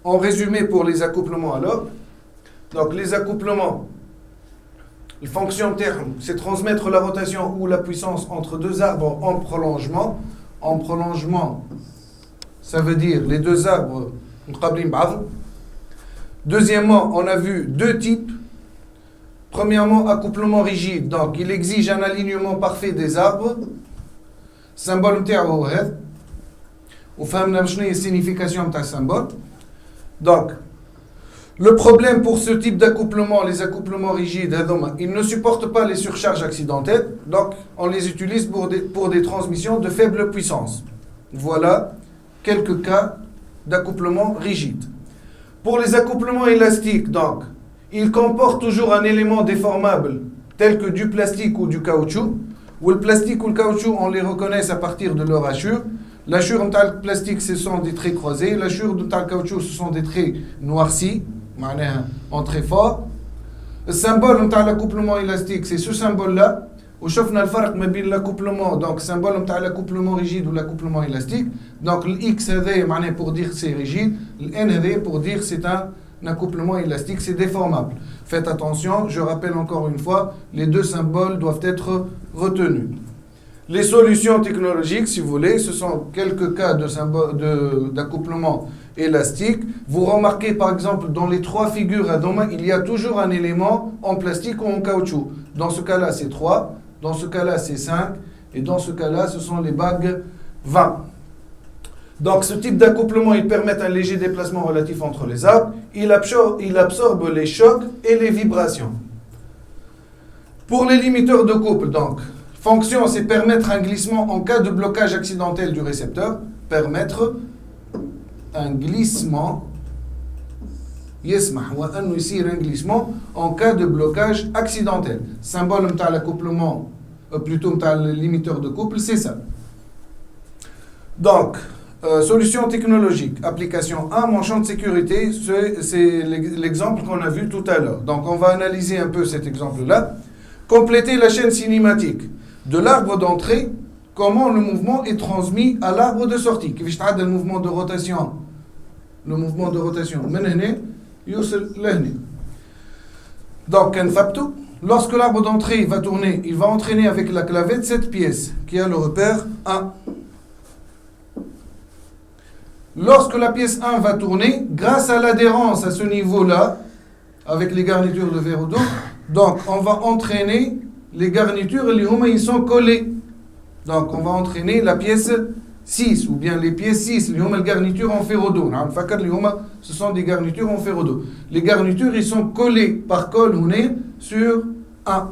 En résumé pour les accouplements alors, donc les accouplements, la fonction terme, c'est transmettre la rotation ou la puissance entre deux arbres en prolongement. En prolongement, ça veut dire les deux arbres. Deuxièmement, on a vu deux types. Premièrement, accouplement rigide, donc il exige un alignement parfait des arbres. Symbole نتاعو هذا. وفهمنا شنو هي signification تاع symbole. Donc, le problème pour ce type d'accouplement, les accouplements rigides, ils ne supportent pas les surcharges accidentelles, donc on les utilise pour des transmissions de faible puissance. Voilà quelques cas d'accouplement rigide. Pour les accouplements élastiques, donc, ils comportent toujours un élément déformable, tel que du plastique ou du caoutchouc, où le plastique ou le caoutchouc, on les reconnaît à partir de leur hachure. L'hachure de plastique, ce sont des traits croisés. L'hachure de caoutchouc, ce sont des traits noircis, en très fort. Le symbole de l'accouplement élastique, c'est ce symbole-là. Où on voit le différence entre l'accouplement, donc symbole de l'accouplement rigide ou l'accouplement élastique. Donc le X pour dire que c'est rigide, le N pour dire que c'est un accouplement élastique, c'est déformable. Faites attention, je rappelle encore une fois, les deux symboles doivent être retenus. Les solutions technologiques, si vous voulez, ce sont quelques cas d'accouplement élastique. Vous remarquez par exemple dans les trois figures à doma, il y a toujours un élément en plastique ou en caoutchouc. Dans ce cas-là, c'est 3, dans ce cas-là, c'est 5, et dans ce cas-là, ce sont les bagues 20. Donc ce type d'accouplement, il permet un léger déplacement relatif entre les arbres. Il absorbe les chocs et les vibrations. Pour les limiteurs de couple, donc, fonction, c'est permettre un glissement en cas de blocage accidentel du récepteur. Permettre un glissement. Un glissement en cas de blocage accidentel. Symbole de l'accouplement, plutôt le limiteur de couple, c'est ça. Donc, solution technologique. Application 1, mon champ de sécurité, c'est l'exemple qu'on a vu tout à l'heure. Donc, on va analyser un peu cet exemple-là. Compléter la chaîne cinématique. De l'arbre d'entrée, comment le mouvement est transmis à l'arbre de sortie. Le mouvement de rotation. Le mouvement de rotation. Donc, lorsque l'arbre d'entrée va tourner, il va entraîner avec la clavette cette pièce qui a le repère 1. Lorsque la pièce 1 va tourner, grâce à l'adhérence à ce niveau-là, avec les garnitures de verre d'eau, donc on va entraîner les garnitures, ils sont collés. Donc on va entraîner la pièce 6, ou bien les pièces 6, les garnitures en ferro d'eau. Ce sont des garnitures en ferro d'eau. Les garnitures, ils sont collés par colle sur 1.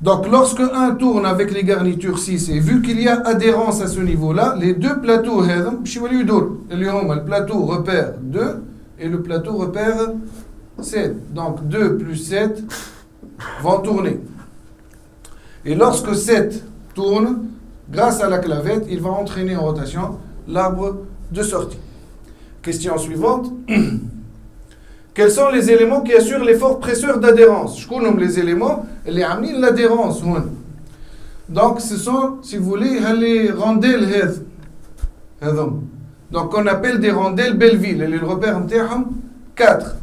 Donc lorsque 1 tourne avec les garnitures 6, et vu qu'il y a adhérence à ce niveau-là, les deux plateaux, le plateau repère 2 et le plateau repère 7. Donc 2 plus 7 vont tourner. Et lorsque 7 tourne, grâce à la clavette, il va entraîner en rotation l'arbre de sortie. Question suivante. Quels sont les éléments qui assurent l'effort presseur d'adhérence? Je connais les éléments, les amènent l'adhérence. Donc ce sont, si vous voulez, les rondelles. Donc on appelle des rondelles Belleville. Et les repères 4.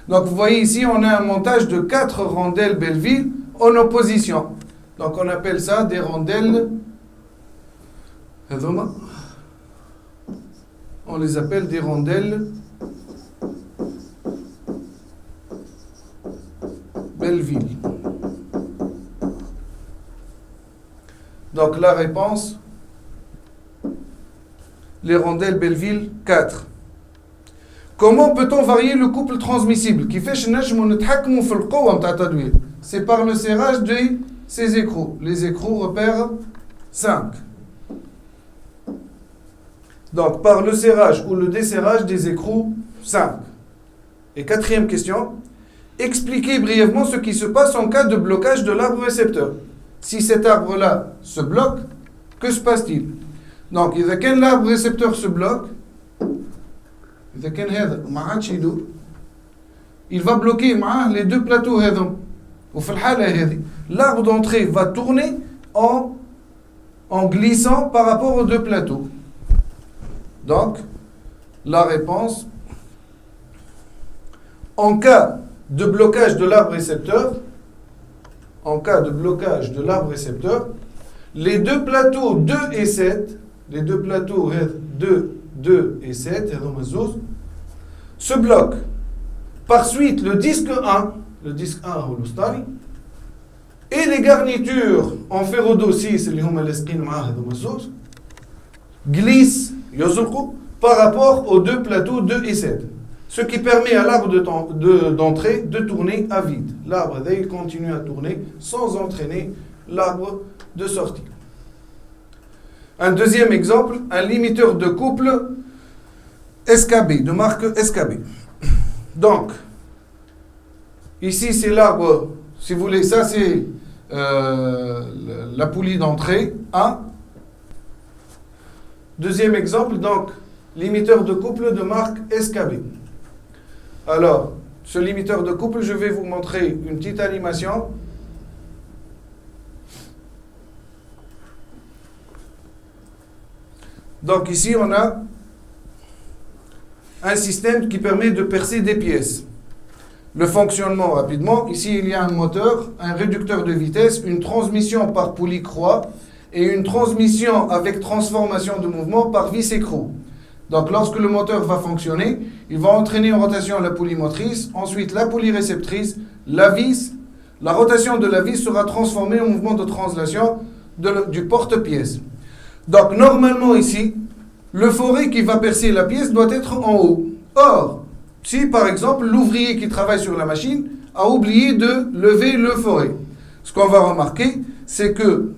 Donc vous voyez ici, on a un montage de 4 rondelles Belleville en opposition. Donc on appelle ça des rondelles. On les appelle des rondelles Belleville. Donc la réponse, les rondelles Belleville 4. Comment peut-on varier le couple transmissible? C'est par le serrage de ces écrous. Les écrous repèrent 5. Donc par le serrage ou le desserrage des écrous 5. Et quatrième question. Expliquez brièvement ce qui se passe en cas de blocage de l'arbre récepteur. Si cet arbre-là se bloque, que se passe-t-il? Donc, quand l'arbre récepteur se bloque, il va bloquer les deux plateaux. L'arbre d'entrée va tourner en en glissant par rapport aux deux plateaux. Donc, la réponse, en cas de blocage de l'arbre récepteur, les deux plateaux 2 et 7, les deux plateaux 2 et 7, se bloquent. Par suite, le disque 1 et les garnitures en ferro 6 glissent par rapport aux deux plateaux 2 et 7. Ce qui permet à l'arbre d'entrer de tourner à vide. L'arbre continue à tourner sans entraîner l'arbre de sortie. Un deuxième exemple, un limiteur de couple SKB, de marque SKB. Donc, ici c'est l'arbre, si vous voulez, ça c'est la poulie d'entrée A. Deuxième exemple, donc, limiteur de couple de marque SKB. Alors, ce limiteur de couple, je vais vous montrer une petite animation. Donc ici, on a un système qui permet de percer des pièces. Le fonctionnement rapidement, ici il y a un moteur, un réducteur de vitesse, une transmission par poulie croix et une transmission avec transformation de mouvement par vis écrou. Donc lorsque le moteur va fonctionner, il va entraîner en rotation la poulie motrice, ensuite la poulie réceptrice, la vis. La rotation de la vis sera transformée en mouvement de translation du porte-pièce. Donc normalement ici, le forêt qui va percer la pièce doit être en haut. Or, si par exemple l'ouvrier qui travaille sur la machine a oublié de lever le forêt, ce qu'on va remarquer, c'est que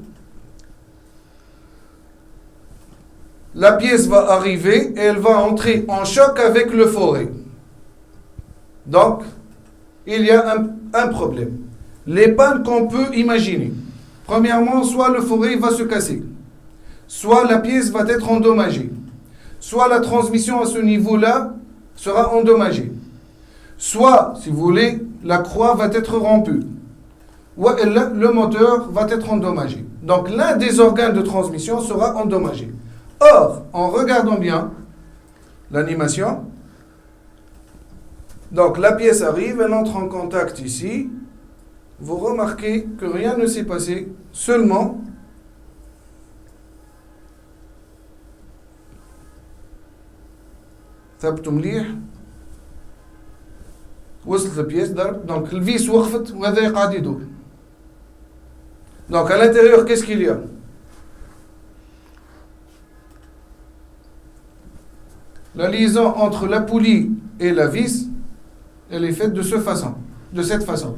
la pièce va arriver et elle va entrer en choc avec le forêt. Donc, il y a un problème. Les pannes qu'on peut imaginer. Premièrement, soit le forêt va se casser, soit la pièce va être endommagée, soit la transmission à ce niveau-là sera endommagée, soit, si vous voulez, la croix va être rompue, ou le moteur va être endommagé. Donc, l'un des organes de transmission sera endommagé. Or, en regardant bien l'animation, donc la pièce arrive, elle entre en contact ici, vous remarquez que rien ne s'est passé, seulement ثبتوا مليح وصلت البيèce ضرب donc le vis وقفت وهذا قاعد يدور. Donc à l'intérieur qu'est-ce qu'il y a? La liaison entre la poulie et la vis, elle est faite de cette façon.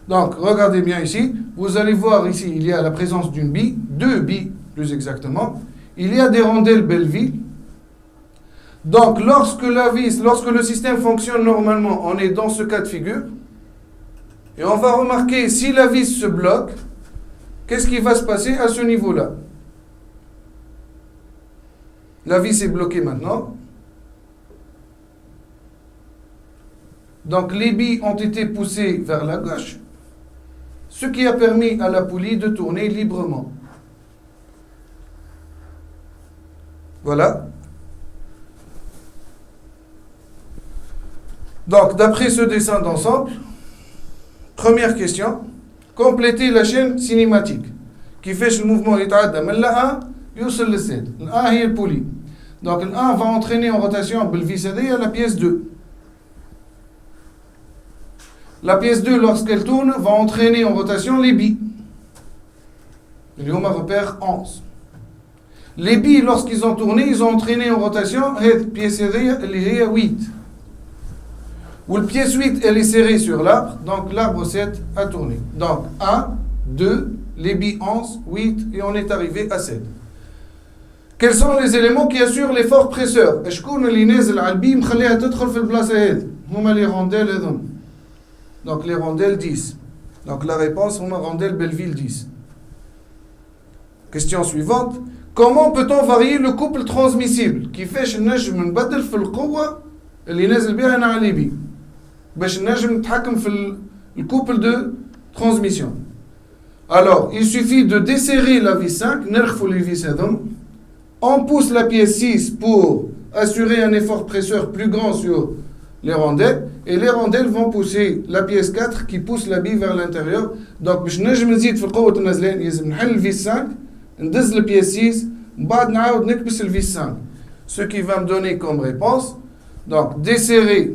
Donc, regardez bien ici, vous allez voir ici, il y a la présence d'une bille, 2 billes plus exactement. Il y a des rondelles Belleville. Donc, lorsque le système fonctionne normalement, on est dans ce cas de figure. Et on va remarquer, si la vis se bloque, qu'est-ce qui va se passer à ce niveau-là? La vis est bloquée maintenant. Donc les billes ont été poussées vers la gauche, ce qui a permis à la poulie de tourner librement. Voilà. Donc d'après ce dessin d'ensemble, première question, compléter la chaîne cinématique qui fait le mouvement يتعدى من لا 1 يوصل للزد. ال1 هي البولي. Donc ال1 va entraîner en rotation بالvis هذيا la pièce 2. La pièce 2, lorsqu'elle tourne, va entraîner en rotation les billes. Le repère 11. Les billes, lorsqu'ils ont tourné, ils ont entraîné en rotation la pièce 8. Où la pièce 8, elle est serrée sur l'arbre, donc l'arbre 7 a tourné. Donc 1, 2, les billes 11, 8, et on est arrivé à 7. Quels sont les éléments qui assurent l'effort presseur? شكون اللي نازل على البي مخليها تدخل في البلاصه هذه؟ هما les rondelles هذوما. Donc les rondelles 10. Donc la réponse, on a rondelle Belleville 10. Question suivante. Comment peut-on varier le couple transmissible كيفاش نجم نبدل في القوة اللي نازل بها أنا على بي باش نجم نتحكم في الكوبل de transmission. Alors, il suffit de desserrer la vis 5, on pousse la pièce 6 pour assurer un effort presseur plus grand sur les rondelles, et les rondelles vont pousser la pièce 4 qui pousse la bille vers l'intérieur. Donc, باش نجم نزيد في القوة النازلين لازم نحل الفيس 5 ندز البيس 6 من بعد نعاود نكبس الفيس 5. Ce qui va me donner comme réponse, donc desserrer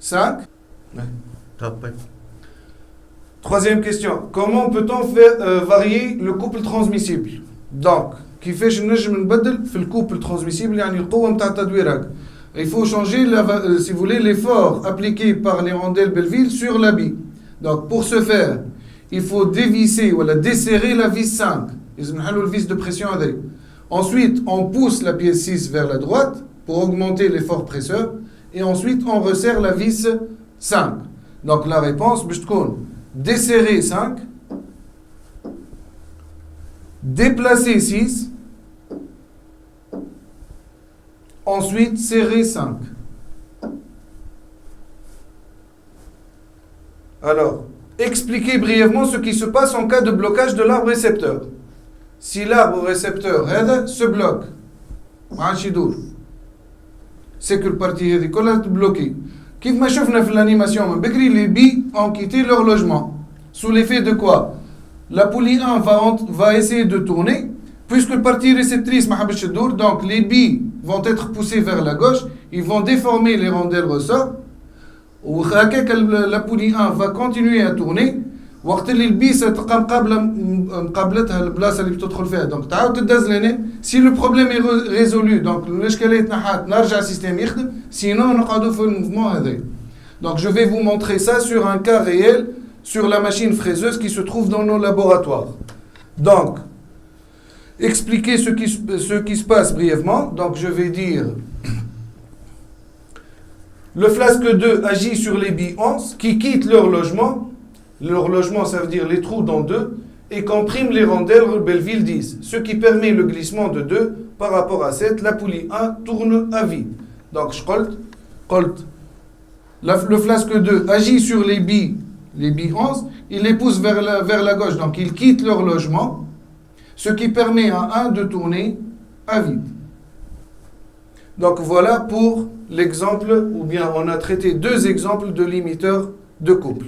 5. Troisième question. Comment peut-on faire varier le couple transmissible? Donc, كيفاش نجم نبدل في الكوبل transmissible يعني القوة نتاع التدوير هكا. Il faut changer, si vous voulez, l'effort appliqué par les rondelles Belleville sur la bille. Donc, pour ce faire, il faut dévisser ou desserrer la vis 5. Ils ont le vis de pression avec. Ensuite, on pousse la pièce 6 vers la droite pour augmenter l'effort presseur. Et ensuite, on resserre la vis 5. Donc, la réponse, desserrer 5, déplacer 6, ensuite serrer 5. Alors, expliquez brièvement ce qui se passe en cas de blocage de l'arbre récepteur. Si l'arbre récepteur se bloque, c'est que le parti est bloqué. Comme nous avons vu dans l'animation, les billes ont quitté leur logement. Sous l'effet de quoi? La poulie 1 va essayer de tourner, puisque le parti réceptrice, donc les billes vont être poussées vers la gauche, ils vont déformer les rondelles ressort. La poulie 1 va continuer à tourner. وقت اللي البيسه تلقى مقابلتها البلاصه اللي بتدخل فيها دونك تعاود تدز لهنا سي لو بروبليم ريزولو دونك الاشكاليه تنحات نرجع السيستم يخدم سينو نقعدوا في الموفمون هذا. Donc je vais vous montrer ça sur un cas réel sur la machine fraiseuse qui se trouve dans nos laboratoires. Donc expliquer ce qui se passe brièvement. Donc je vais dire le flasque 2 agit sur les billes 11 qui quittent leur logement. Leur logement, ça veut dire les trous dans 2, et comprime les rondelles Belleville 10, ce qui permet le glissement de 2 par rapport à 7. La poulie 1 tourne à vide. Donc, le flasque 2 agit sur les billes 11, il les pousse vers la gauche, donc ils quittent leur logement, ce qui permet à 1 de tourner à vide. Donc, voilà pour l'exemple, ou bien on a traité 2 exemples de limiteurs de couple.